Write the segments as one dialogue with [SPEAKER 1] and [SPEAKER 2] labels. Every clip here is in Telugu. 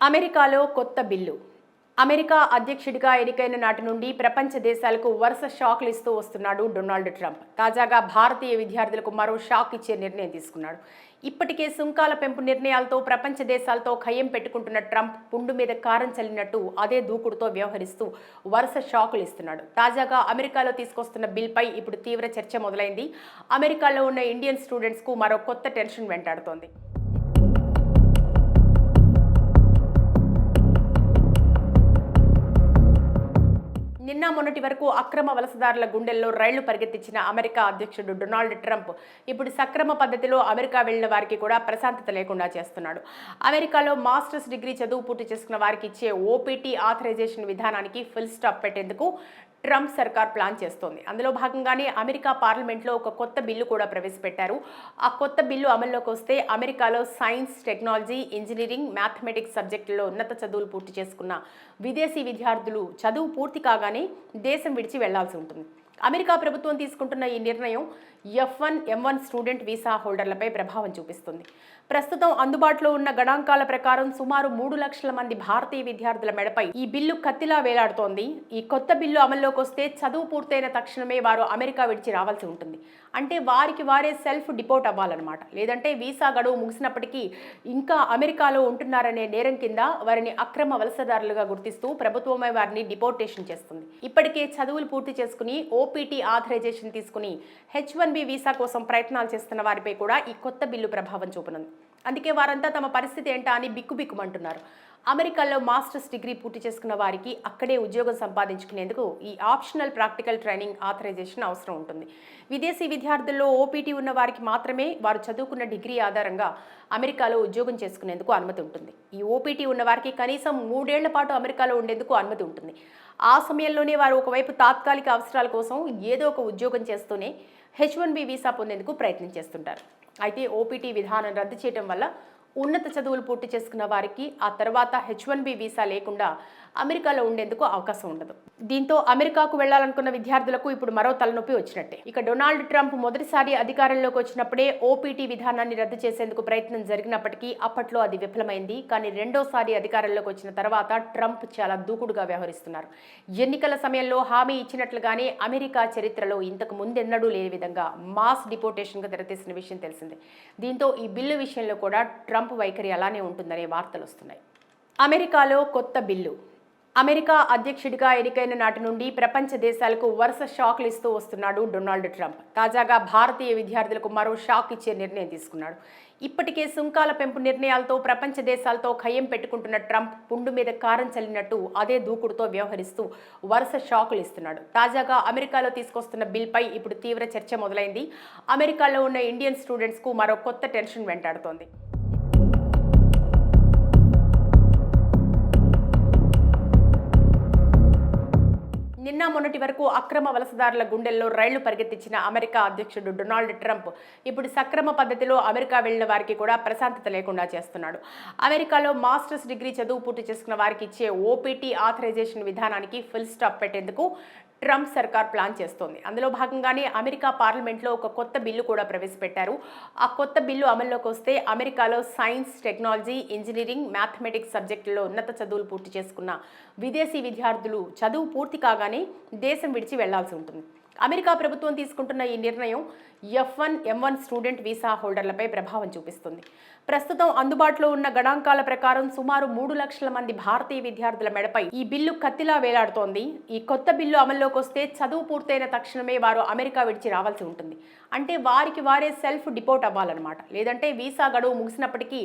[SPEAKER 1] అమెరికాలో కొత్త బిల్లు. అమెరికా అధ్యక్షుడిగా ఎన్నికైన నాటి నుండి ప్రపంచ దేశాలకు వరుస షాక్లు ఇస్తూ వస్తున్నాడు డొనాల్డ్ ట్రంప్. తాజాగా భారతీయ విద్యార్థులకు మరో షాక్ ఇచ్చే నిర్ణయం తీసుకున్నాడు. ఇప్పటికే సుంకాల పెంపు నిర్ణయాలతో ప్రపంచ దేశాలతో ఖయ్యం పెట్టుకుంటున్న ట్రంప్ పుండు మీద కారం చల్లినట్టు అదే దూకుడుతో వ్యవహరిస్తూ వరుస షాకులు ఇస్తున్నాడు. తాజాగా అమెరికాలో తీసుకొస్తున్న బిల్పై ఇప్పుడు తీవ్ర చర్చ మొదలైంది. అమెరికాలో ఉన్న ఇండియన్ స్టూడెంట్స్కు మరో కొత్త టెన్షన్ వెంటాడుతోంది. నిన్న మొన్నటి వరకు అక్రమ వలసదారుల గుండెల్లో రైళ్లు పరిగెత్తించిన అమెరికా అధ్యక్షుడు డొనాల్డ్ ట్రంప్ ఇప్పుడు సక్రమ పద్ధతిలో అమెరికా వెళ్లిన వారికి కూడా ప్రశాంతత లేకుండా చేస్తున్నాడు. అమెరికాలో మాస్టర్స్ డిగ్రీ చదువు పూర్తి చేసుకున్న వారికి ఇచ్చే ఓపీటీ ఆథరైజేషన్ విధానానికి ఫుల్ స్టాప్ పెట్టేందుకు ట్రంప్ సర్కార్ ప్లాన్ చేస్తోంది. అందులో భాగంగానే అమెరికా పార్లమెంట్లో ఒక కొత్త బిల్లు కూడా ప్రవేశపెట్టారు. ఆ కొత్త బిల్లు అమల్లోకి వస్తే అమెరికాలో సైన్స్, టెక్నాలజీ, ఇంజనీరింగ్, మ్యాథమెటిక్స్ సబ్జెక్టుల్లో ఉన్నత చదువులు పూర్తి చేసుకున్న విదేశీ విద్యార్థులు చదువు పూర్తి కాగానే దేశం విడిచి వెళ్లాల్సి ఉంటుంది. అమెరికా ప్రభుత్వం తీసుకుంటున్న ఈ నిర్ణయం F1, M1 స్టూడెంట్ వీసా హోల్డర్లపై ప్రభావం చూపిస్తుంది. ప్రస్తుతం అందుబాటులో ఉన్న గణాంకాల ప్రకారం సుమారు 3 లక్షల మంది భారతీయ విద్యార్థుల మెడపై ఈ బిల్లు కత్తిలా వేలాడుతోంది. ఈ కొత్త బిల్లు అమల్లోకి వస్తే చదువు పూర్తయిన తక్షణమే వారు అమెరికా విడిచి రావాల్సి ఉంటుంది. అంటే వారికి వారే సెల్ఫ్ డిపోర్ట్ అవ్వాలన్నమాట. లేదంటే వీసా గడువు ముగిసినప్పటికీ ఇంకా అమెరికాలో ఉంటున్నారనే నేరం కింద వారిని అక్రమ వలసదారులుగా గుర్తిస్తూ ప్రభుత్వమే వారిని డిపోర్టేషన్ చేస్తుంది. ఇప్పటికే చదువులు పూర్తి చేసుకుని ఓపీటీ ఆథరైజేషన్ తీసుకుని H1B వీసా కోసం ప్రయత్నాలు చేస్తున్న వారిపై కూడా ఈ కొత్త బిల్లు ప్రభావం చూపనుంది. అందుకే వారంతా తమ పరిస్థితి ఏంటా అని బిక్కుబిక్కుమంటున్నారు. అమెరికాలో మాస్టర్స్ డిగ్రీ పూర్తి చేసుకున్న వారికి అక్కడే ఉద్యోగం సంపాదించుకునేందుకు ఈ ఆప్షనల్ ప్రాక్టికల్ ట్రైనింగ్ ఆథరైజేషన్ అవసరం ఉంటుంది. విదేశీ విద్యార్థుల్లో ఓపీటీ ఉన్న వారికి మాత్రమే వారు చదువుకున్న డిగ్రీ ఆధారంగా అమెరికాలో ఉద్యోగం చేసుకునేందుకు అనుమతి ఉంటుంది. ఈ ఓపీటీ ఉన్న వారికి కనీసం 3 ఏళ్ల పాటు అమెరికాలో ఉండేందుకు అనుమతి ఉంటుంది. ఆ సమయంలోనే వారు ఒకవైపు తాత్కాలిక అవసరాల కోసం ఏదో ఒక ఉద్యోగం చేస్తూనే H1B వీసా పొందేందుకు ప్రయత్నం చేస్తుంటారు. అయితే ఓపీటీ విధానం రద్దు చేయడం వల్ల ఉన్నత చదువులు పూర్తి చేసుకున్న వారికి ఆ తర్వాత H1B వీసా లేకుండా అమెరికాలో ఉండేందుకు అవకాశం ఉండదు. దీంతో అమెరికాకు వెళ్లాలనుకున్న విద్యార్థులకు ఇప్పుడు మరో తలనొప్పి వచ్చినట్టే. ఇక డొనాల్డ్ ట్రంప్ మొదటిసారి అధికారంలోకి వచ్చినప్పుడే ఓపీటీ విధానాన్ని రద్దు చేసేందుకు ప్రయత్నం జరిగినప్పటికీ అప్పట్లో అది విఫలమైంది. కానీ రెండోసారి అధికారంలోకి వచ్చిన తర్వాత ట్రంప్ చాలా దూకుడుగా వ్యవహరిస్తున్నారు. ఎన్నికల సమయంలో హామీ ఇచ్చినట్లుగానే అమెరికా చరిత్రలో ఇంతకు ముందెన్నడూ లేని విధంగా మాస్ డిపోర్టేషన్గా తెరతీసిన విషయం తెలిసిందే. దీంతో ఈ బిల్లు విషయంలో కూడా ట్రంప్ వైఖరి అలానే ఉంటుందనే వార్తలు వస్తున్నాయి. అమెరికాలో కొత్త బిల్లు. అమెరికా అధ్యక్షుడిగా ఎన్నికైన నాటి నుండి ప్రపంచ దేశాలకు వరుస షాక్లు ఇస్తూ వస్తున్నాడు డొనాల్డ్ ట్రంప్. తాజాగా భారతీయ విద్యార్థులకు మరో షాక్ ఇచ్చే నిర్ణయం తీసుకున్నాడు. ఇప్పటికే సుంకాల పెంపు నిర్ణయాలతో ప్రపంచ దేశాలతో ఖయ్యం పెట్టుకుంటున్న ట్రంప్ పుండు మీద కారం చల్లినట్టు అదే దూకుడుతో వ్యవహరిస్తూ వరుస షాకులు ఇస్తున్నాడు. తాజాగా అమెరికాలో తీసుకొస్తున్న బిల్పై ఇప్పుడు తీవ్ర చర్చ మొదలైంది. అమెరికాలో ఉన్న ఇండియన్ స్టూడెంట్స్కు మరో కొత్త టెన్షన్ వెంటాడుతోంది. నిన్న మొన్నటి వరకు అక్రమ వలసదారుల గుండెల్లో రైళ్లు పరిగెత్తించిన అమెరికా అధ్యక్షుడు డొనాల్డ్ ట్రంప్ ఇప్పుడు సక్రమ పద్ధతిలో అమెరికా వెళ్లిన వారికి కూడా ప్రశాంతత లేకుండా చేస్తున్నాడు. అమెరికాలో మాస్టర్స్ డిగ్రీ చదువు పూర్తి చేసుకున్న వారికి ఇచ్చే ఓపీటీ ఆథరైజేషన్ విధానానికి ఫుల్ స్టాప్ పెట్టేందుకు ట్రంప్ సర్కార్ ప్లాన్ చేస్తోంది. అందులో భాగంగానే అమెరికా పార్లమెంట్లో ఒక కొత్త బిల్లు కూడా ప్రవేశపెట్టారు. ఆ కొత్త బిల్లు అమల్లోకి వస్తే అమెరికాలో సైన్స్, టెక్నాలజీ, ఇంజనీరింగ్, మ్యాథమెటిక్స్ సబ్జెక్టుల్లో ఉన్నత చదువులు పూర్తి చేసుకున్న విదేశీ విద్యార్థులు చదువు పూర్తి కాగానే దేశం విడిచి వెళ్లాల్సి ఉంటుంది. అమెరికా ప్రభుత్వం తీసుకుంటున్న ఈ నిర్ణయం F1, M1 స్టూడెంట్ వీసా హోల్డర్లపై ప్రభావం చూపిస్తుంది. ప్రస్తుతం అందుబాటులో ఉన్న గణాంకాల ప్రకారం సుమారు 3 లక్షల మంది భారతీయ విద్యార్థుల మెడపై ఈ బిల్లు కత్తిలా వేలాడుతోంది. ఈ కొత్త బిల్లు అమల్లోకి వస్తే చదువు పూర్తయిన తక్షణమే వారు అమెరికా విడిచి రావాల్సి ఉంటుంది. అంటే వారికి వారే సెల్ఫ్ డిపోర్ట్ అవ్వాలన్నమాట. లేదంటే వీసా గడువు ముగిసినప్పటికీ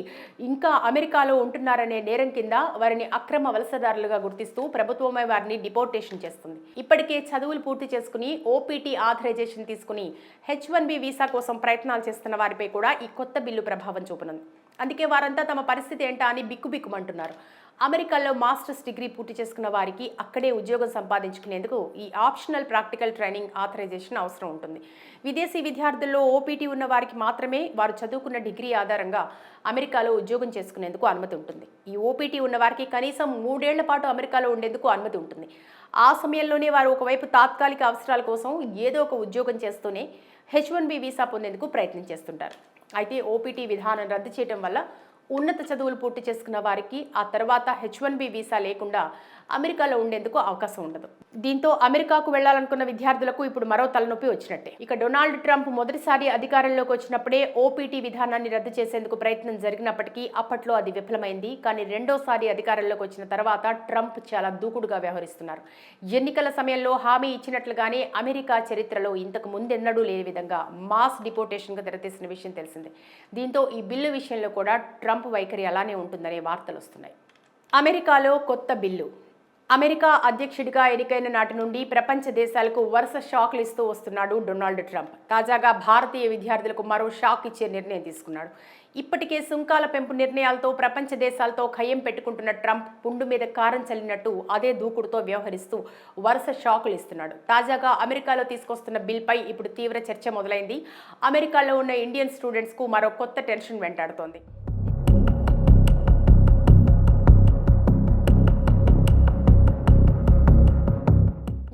[SPEAKER 1] ఇంకా అమెరికాలో ఉంటున్నారనే నేరం కింద వారిని అక్రమ వలసదారులుగా గుర్తిస్తూ ప్రభుత్వమే వారిని డిపోర్టేషన్ చేస్తుంది. ఇప్పటికే చదువులు పూర్తి చేసుకుని ఓపీటీ ఆథరైజేషన్ తీసుకుని H1B వీసా కోసం ప్రయత్నాలు చేస్తున్న వారిపై కూడా ఈ కొత్త బిల్లు ప్రభావం చూపనుంది. అందుకే వారంతా తమ పరిస్థితి ఏంటా అని బిక్కుబిక్కుమంటున్నారు. అమెరికాలో మాస్టర్స్ డిగ్రీ పూర్తి చేసుకున్న వారికి అక్కడే ఉద్యోగం సంపాదించుకునేందుకు ఈ ఆప్షనల్ ప్రాక్టికల్ ట్రైనింగ్ ఆథరైజేషన్ అవసరం ఉంటుంది. విదేశీ విద్యార్థుల్లో ఓపీటీ ఉన్న వారికి మాత్రమే వారు చదువుకున్న డిగ్రీ ఆధారంగా అమెరికాలో ఉద్యోగం చేసుకునేందుకు అనుమతి ఉంటుంది. ఈ ఓపీటీ ఉన్న వారికి కనీసం 3 ఏళ్ల పాటు అమెరికాలో ఉండేందుకు అనుమతి ఉంటుంది. ఆ సమయంలోనే వారు ఒకవైపు తాత్కాలిక అవసరాల కోసం ఏదో ఒక ఉద్యోగం చేస్తూనే H1B వీసా పొందేందుకు ప్రయత్నం చేస్తుంటారు. అయితే ఓపీటీ విధానం రద్దు చేయడం వల్ల ఉన్నత చదువులు పూర్తి చేసుకున్న వారికి ఆ తర్వాత H1B వీసా లేకుండా అమెరికాలో ఉండేందుకు అవకాశం ఉండదు. దీంతో అమెరికాకు వెళ్లాలనుకున్న విద్యార్థులకు ఇప్పుడు మరో తలనొప్పి వచ్చినట్టే. ఇక డొనాల్డ్ ట్రంప్ మొదటిసారి అధికారంలోకి వచ్చినప్పుడే ఓపీటీ విధానాన్ని రద్దు చేసేందుకు ప్రయత్నం జరిగినప్పటికీ అప్పట్లో అది విఫలమైంది. కానీ రెండోసారి అధికారంలోకి వచ్చిన తర్వాత ట్రంప్ చాలా దూకుడుగా వ్యవహరిస్తున్నారు. ఎన్నికల సమయంలో హామీ ఇచ్చినట్లుగానే అమెరికా చరిత్రలో ఇంతకు ముందెన్నడూ లేని విధంగా మాస్ డిపోర్టేషన్గా తెరతీసిన విషయం తెలిసిందే. దీంతో ఈ బిల్లు విషయంలో కూడా ట్రంప్ వైఖరి అలానే ఉంటుందనే వార్తలు వస్తున్నాయి. అమెరికాలో కొత్త బిల్లు. అమెరికా అధ్యక్షుడిగా ఎన్నికైన నాటి నుండి ప్రపంచ దేశాలకు వరుస షాక్లు ఇస్తూ వస్తున్నాడు డొనాల్డ్ ట్రంప్. తాజాగా భారతీయ విద్యార్థులకు మరో షాక్ ఇచ్చే నిర్ణయం తీసుకున్నాడు. ఇప్పటికే సుంకాల పెంపు నిర్ణయాలతో ప్రపంచ దేశాలతో ఖయ్యం పెట్టుకుంటున్న ట్రంప్ పుండు మీద కారం చల్లినట్టు అదే దూకుడుతో వ్యవహరిస్తూ వరుస షాకులు ఇస్తున్నాడు. తాజాగా అమెరికాలో తీసుకొస్తున్న బిల్పై ఇప్పుడు తీవ్ర చర్చ మొదలైంది. అమెరికాలో ఉన్న ఇండియన్ స్టూడెంట్స్కు మరో కొత్త టెన్షన్ వెంటాడుతోంది.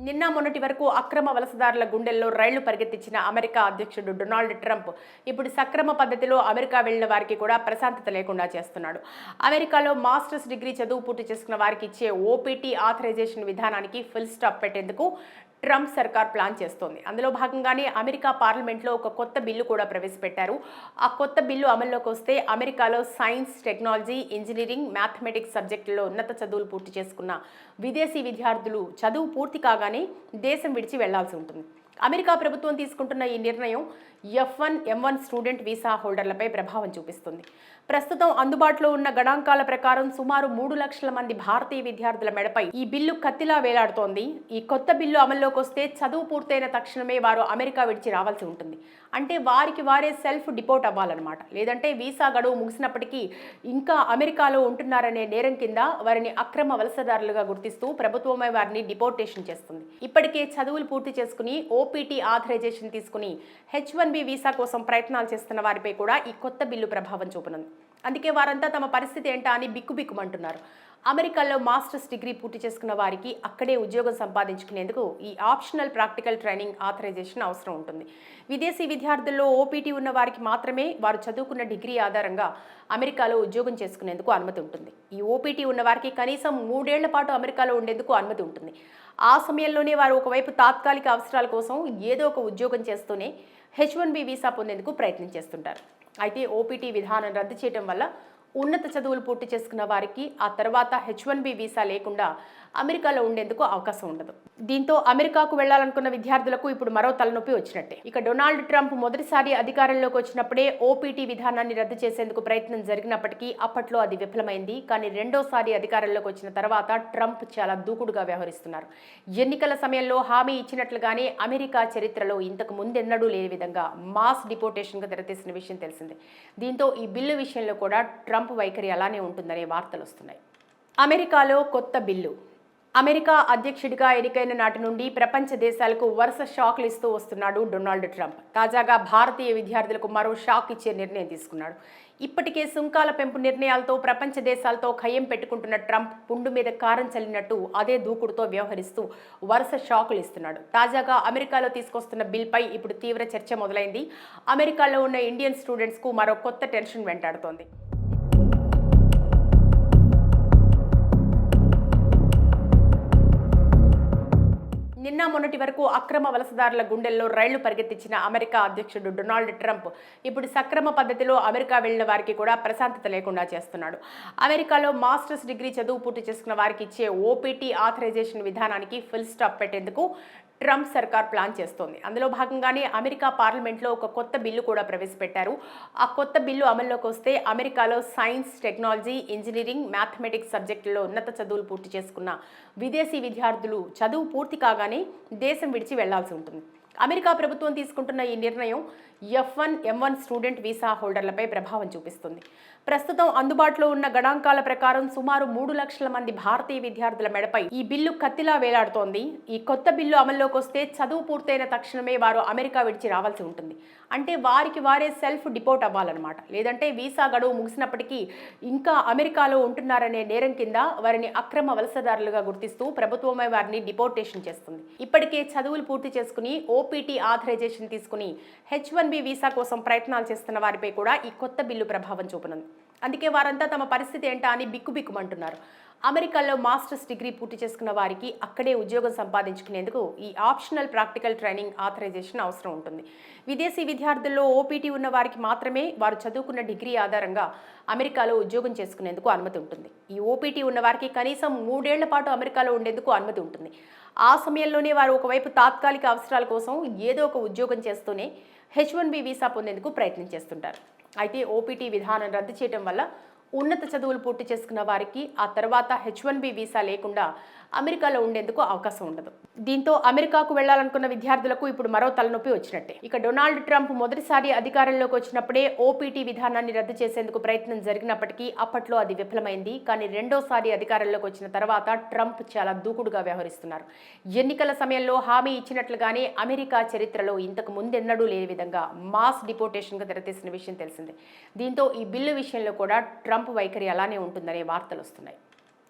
[SPEAKER 1] నిన్న మొన్నటి వరకు అక్రమ వలసదారుల గుండెల్లో రైళ్లు పరిగెత్తించిన అమెరికా అధ్యక్షుడు డొనాల్డ్ ట్రంప్ ఇప్పుడు సక్రమ పద్ధతిలో అమెరికా వెళ్లిన వారికి కూడా ప్రశాంతత లేకుండా చేస్తున్నాడు. అమెరికాలో మాస్టర్స్ డిగ్రీ చదువు పూర్తి చేసుకున్న వారికి ఇచ్చే ఓపీటీ ఆథరైజేషన్ విధానానికి ఫుల్ స్టాప్ పెట్టేందుకు ట్రంప్ సర్కార్ ప్లాన్ చేస్తోంది. అందులో భాగంగానే అమెరికా పార్లమెంట్లో ఒక కొత్త బిల్లు కూడా ప్రవేశపెట్టారు. ఆ కొత్త బిల్లు అమల్లోకి వస్తే అమెరికాలో సైన్స్, టెక్నాలజీ, ఇంజనీరింగ్, మ్యాథమెటిక్స్ సబ్జెక్టులలో ఉన్నత చదువులు పూర్తి చేసుకున్న విదేశీ విద్యార్థులు చదువు పూర్తి కాగానే దేశం విడిచి వెళ్లాల్సి ఉంటుంది. అమెరికా ప్రభుత్వం తీసుకుంటున్న ఈ నిర్ణయం F1, M1 స్టూడెంట్ వీసా హోల్డర్లపై ప్రభావం చూపిస్తుంది. ప్రస్తుతం అందుబాటులో ఉన్న గణాంకాల ప్రకారం సుమారు 3 లక్షల మంది భారతీయ విద్యార్థుల మెడపై ఈ బిల్లు కత్తిలా వేలాడుతోంది. ఈ కొత్త బిల్లు అమల్లోకి వస్తే చదువు పూర్తయిన తక్షణమే వారు అమెరికా విడిచి రావాల్సి ఉంటుంది. అంటే వారికి వారే సెల్ఫ్ డిపోర్ట్ అవ్వాలన్నమాట. లేదంటే వీసా గడువు ముగిసినప్పటికీ ఇంకా అమెరికాలో ఉంటున్నారనే నేరం కింద వారిని అక్రమ వలసదారులుగా గుర్తిస్తూ ప్రభుత్వమే వారిని డిపోర్టేషన్ చేస్తుంది. ఇప్పటికే చదువులు పూర్తి చేసుకుని ఓపీటీ ఆథరైజేషన్ తీసుకుని H1B వీసా కోసం ప్రయత్నాలు చేస్తున్న వారిపై కూడా ఈ కొత్త బిల్లు ప్రభావం చూపనుంది. అందుకే వారంతా తమ పరిస్థితి ఏంటా అని బిక్కుబిక్కుమంటున్నారు. అమెరికాలో మాస్టర్స్ డిగ్రీ పూర్తి చేసుకున్న వారికి అక్కడే ఉద్యోగం సంపాదించుకునేందుకు ఈ ఆప్షనల్ ప్రాక్టికల్ ట్రైనింగ్ ఆథరైజేషన్ అవసరం ఉంటుంది. విదేశీ విద్యార్థుల్లో ఓపీటీ ఉన్న వారికి మాత్రమే వారు చదువుకున్న డిగ్రీ ఆధారంగా అమెరికాలో ఉద్యోగం చేసుకునేందుకు అనుమతి ఉంటుంది. ఈ ఓపీటీ ఉన్న వారికి కనీసం 3 ఏళ్ల పాటు అమెరికాలో ఉండేందుకు అనుమతి ఉంటుంది. ఆ సమయంలోనే వారు ఒకవైపు తాత్కాలిక అవసరాల కోసం ఏదో ఒక ఉద్యోగం చేస్తూనే H1B వీసా పొందేందుకు ప్రయత్నం చేస్తుంటారు. అయితే ఓపీటీ విధానం రద్దు చేయడం వల్ల ఉన్నత చదువులు పూర్తి చేసుకున్న వారికి ఆ తర్వాత H1B వీసా లేకుండా అమెరికాలో ఉండేందుకు అవకాశం ఉండదు. దీంతో అమెరికాకు వెళ్లాలనుకున్న విద్యార్థులకు ఇప్పుడు మరో తలనొప్పి వచ్చినట్టే. ఇక డొనాల్డ్ ట్రంప్ మొదటిసారి అధికారంలోకి వచ్చినప్పుడే ఓపీటీ విధానాన్ని రద్దు చేసేందుకు ప్రయత్నం జరిగినప్పటికీ అప్పట్లో అది విఫలమైంది. కానీ రెండోసారి అధికారంలోకి వచ్చిన తర్వాత ట్రంప్ చాలా దూకుడుగా వ్యవహరిస్తున్నారు. ఎన్నికల సమయంలో హామీ ఇచ్చినట్లుగానే అమెరికా చరిత్రలో ఇంతకు ముందెన్నడూ లేని విధంగా మాస్ డిపోర్టేషన్గా తెరతీసిన విషయం తెలిసిందే. దీంతో ఈ బిల్లు విషయంలో కూడా ట్రంప్ వైఖరి అలానే ఉంటుందనే వార్తలు వస్తున్నాయి. అమెరికాలో కొత్త బిల్లు. అమెరికా అధ్యక్షుడిగా ఎన్నికైన నాటి నుండి ప్రపంచ దేశాలకు వరుస షాక్లు ఇస్తూ వస్తున్నాడు డొనాల్డ్ ట్రంప్. తాజాగా భారతీయ విద్యార్థులకు మరో షాక్ ఇచ్చే నిర్ణయం తీసుకున్నాడు. ఇప్పటికే సుంకాల పెంపు నిర్ణయాలతో ప్రపంచ దేశాలతో ఖయ్యం పెట్టుకుంటున్న ట్రంప్ పుండు మీద కారం చల్లినట్టు అదే దూకుడుతో వ్యవహరిస్తూ వరుస షాకులు ఇస్తున్నాడు. తాజాగా అమెరికాలో తీసుకొస్తున్న బిల్పై ఇప్పుడు తీవ్ర చర్చ మొదలైంది. అమెరికాలో ఉన్న ఇండియన్ స్టూడెంట్స్కు మరో కొత్త టెన్షన్ వెంటాడుతోంది. నిన్న మొన్నటి వరకు అక్రమ వలసదారుల గుండెల్లో రైళ్లు పరిగెత్తించిన అమెరికా అధ్యక్షుడు డొనాల్డ్ ట్రంప్ ఇప్పుడు సక్రమ పద్ధతిలో అమెరికా వెళ్లిన వారికి కూడా ప్రశాంతత లేకుండా చేస్తున్నాడు. అమెరికాలో మాస్టర్స్ డిగ్రీ చదువు పూర్తి చేసుకున్న వారికి ఇచ్చే ఓపీటీ ఆథరైజేషన్ విధానానికి ఫుల్ స్టాప్ పెట్టేందుకు ట్రంప్ సర్కార్ ప్లాన్ చేస్తోంది. అందులో భాగంగానే అమెరికా పార్లమెంట్లో ఒక కొత్త బిల్లు కూడా ప్రవేశపెట్టారు. ఆ కొత్త బిల్లు అమల్లోకి వస్తే అమెరికాలో సైన్స్, టెక్నాలజీ, ఇంజనీరింగ్, మ్యాథమెటిక్స్ సబ్జెక్టులలో ఉన్నత చదువులు పూర్తి చేసుకున్న విదేశీ విద్యార్థులు చదువు పూర్తి కాగానే దేశం విడిచి వెళ్లాల్సి ఉంటుంది. అమెరికా ప్రభుత్వం తీసుకుంటున్న ఈ నిర్ణయం F1, M1 స్టూడెంట్ వీసా హోల్డర్లపై ప్రభావం చూపిస్తుంది. ప్రస్తుతం అందుబాటులో ఉన్న గణాంకాల ప్రకారం సుమారు 3 లక్షల మంది భారతీయ విద్యార్థుల మెడపై ఈ బిల్లు కత్తిలా వేలాడుతోంది. ఈ కొత్త బిల్లు అమల్లోకి వస్తే చదువు పూర్తయిన తక్షణమే వారు అమెరికా విడిచి రావాల్సి ఉంటుంది. అంటే వారికి వారే సెల్ఫ్ డిపోర్ట్ అవ్వాలన్నమాట. లేదంటే వీసా గడువు ముగిసినప్పటికీ ఇంకా అమెరికాలో ఉంటున్నారనే నేరం కింద వారిని అక్రమ వలసదారులుగా గుర్తిస్తూ ప్రభుత్వమే వారిని డిపోర్టేషన్ చేస్తుంది. ఇప్పటికే చదువులు పూర్తి చేసుకుని ఓపీటీ ఆథరైజేషన్ తీసుకుని H1B వీసా కోసం ప్రయత్నాలు చేస్తున్న వారిపై కూడా ఈ కొత్త బిల్లు ప్రభావం చూపనుంది. అందుకే వారంతా తమ పరిస్థితి ఏంటా అని బిక్కుబిక్కుమంటున్నారు. అమెరికాలో మాస్టర్స్ డిగ్రీ పూర్తి చేసుకున్న వారికి అక్కడే ఉద్యోగం సంపాదించుకునేందుకు ఈ ఆప్షనల్ ప్రాక్టికల్ ట్రైనింగ్ ఆథరైజేషన్ అవసరం ఉంటుంది. విదేశీ విద్యార్థుల్లో ఓపీటీ ఉన్న వారికి మాత్రమే వారు చదువుకున్న డిగ్రీ ఆధారంగా అమెరికాలో ఉద్యోగం చేసుకునేందుకు అనుమతి ఉంటుంది. ఈ ఓపీటీ ఉన్న వారికి కనీసం 3 ఏళ్ల పాటు అమెరికాలో ఉండేందుకు అనుమతి ఉంటుంది. ఆ సమయంలోనే వారు ఒకవైపు తాత్కాలిక అవసరాల కోసం ఏదో ఒక ఉద్యోగం చేస్తూనే H-1B వీసా పొందేందుకు ప్రయత్నం చేస్తుంటారు. అయితే ఓపీటీ విధానం రద్దు చేయడం వల్ల ఉన్నత చదువులు పూర్తి చేసుకున్న వారికి ఆ తర్వాత H-1B వీసా లేకుండా అమెరికాలో ఉండేందుకు అవకాశం ఉండదు. దీంతో అమెరికాకు వెళ్లాలనుకున్న విద్యార్థులకు ఇప్పుడు మరో తలనొప్పి వచ్చినట్టే. ఇక డొనాల్డ్ ట్రంప్ మొదటిసారి అధికారంలోకి వచ్చినప్పుడే ఓపీటీ విధానాన్ని రద్దు చేసేందుకు ప్రయత్నం జరిగినప్పటికీ అప్పట్లో అది విఫలమైంది. కానీ రెండోసారి అధికారంలోకి వచ్చిన తర్వాత ట్రంప్ చాలా దూకుడుగా వ్యవహరిస్తున్నారు. ఎన్నికల సమయంలో హామీ ఇచ్చినట్లుగానే అమెరికా చరిత్రలో ఇంతకు ముందెన్నడూ లేని విధంగా మాస్ డిపోటేషన్గా తెరతీసిన విషయం తెలిసిందే. దీంతో ఈ బిల్లు విషయంలో కూడా ట్రంప్ వైఖరి అలానే ఉంటుందనే వార్తలు వస్తున్నాయి.